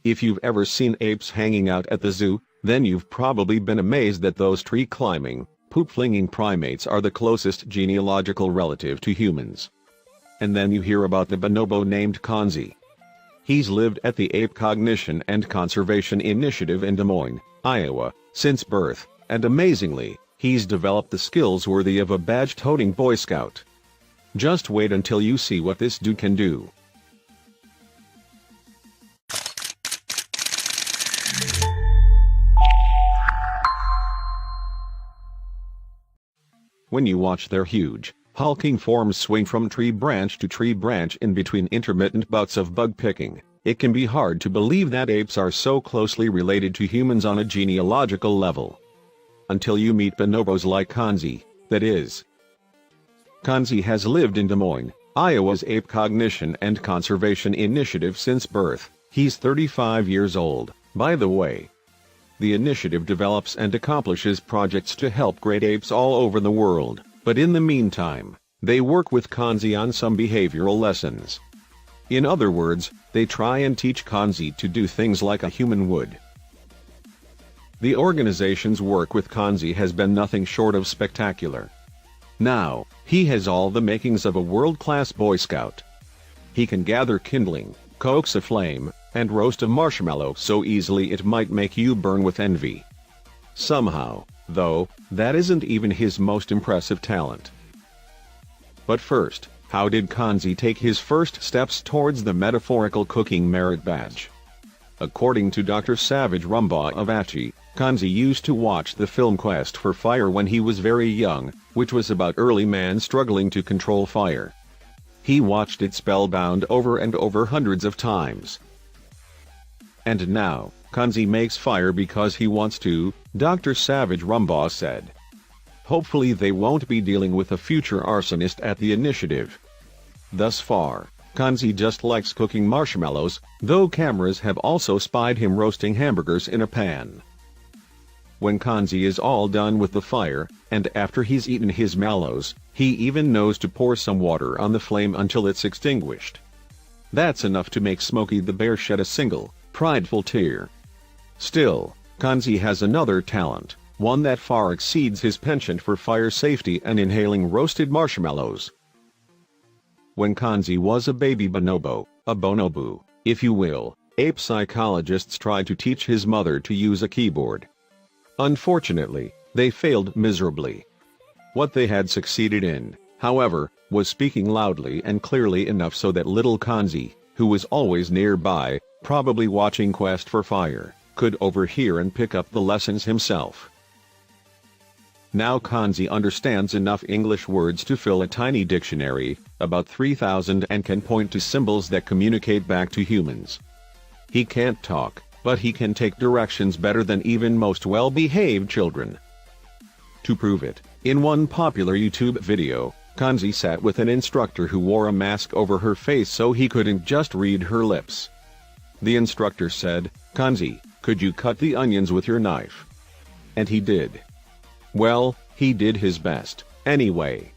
If you've ever seen apes hanging out at the zoo, then you've probably been amazed that those tree-climbing, poop-flinging primates are the closest genealogical relative to humans. And then you hear about the bonobo named Kanzi. He's lived at the Ape Cognition and Conservation Initiative in Des Moines, Iowa, since birth, and amazingly, he's developed the skills worthy of a badge-toting Boy Scout. Just wait until you see what this dude can do. When you watch their huge, hulking forms swing from tree branch to tree branch in between intermittent bouts of bug picking, it can be hard to believe that apes are so closely related to humans on a genealogical level. Until you meet bonobos like Kanzi, that is. Kanzi has lived in Des Moines, Iowa's Ape Cognition and Conservation Initiative since birth. He's 35 years old, by the way. The initiative develops and accomplishes projects to help great apes all over the world, but in the meantime, they work with Kanzi on some behavioral lessons. In other words, they try and teach Kanzi to do things like a human would. The organization's work with Kanzi has been nothing short of spectacular. Now, he has all the makings of a world-class Boy Scout. He can gather kindling, coax a flame, and roast a marshmallow so easily it might make you burn with envy. Somehow, though, that isn't even his most impressive talent. But first, how did Kanzi take his first steps towards the metaphorical cooking merit badge? According to Dr. Savage Rumbaugh of Achi, Kanzi used to watch the film Quest for Fire when he was very young, which was about early man struggling to control fire. He watched it spellbound over and over hundreds of times. And now, Kanzi makes fire because he wants to, Dr. Savage Rumbaugh said. Hopefully they won't be dealing with a future arsonist at the initiative. Thus far, Kanzi just likes cooking marshmallows, though cameras have also spied him roasting hamburgers in a pan. When Kanzi is all done with the fire, and after he's eaten his mallows, he even knows to pour some water on the flame until it's extinguished. That's enough to make Smokey the Bear shed a single, prideful tear. Still, Kanzi has another talent, one that far exceeds his penchant for fire safety and inhaling roasted marshmallows. When Kanzi was a baby bonobo, a bonobo, if you will, ape psychologists tried to teach his mother to use a keyboard. Unfortunately, they failed miserably. What they had succeeded in, however, was speaking loudly and clearly enough so that little Kanzi, who was always nearby, probably watching Quest for Fire, could overhear and pick up the lessons himself. Now Kanzi understands enough English words to fill a tiny dictionary, about 3,000, and can point to symbols that communicate back to humans. He can't talk, but he can take directions better than even most well-behaved children. To prove it, in one popular YouTube video, Kanzi sat with an instructor who wore a mask over her face so he couldn't just read her lips. The instructor said, "Kanzi, could you cut the onions with your knife?" And he did. Well, he did his best, anyway.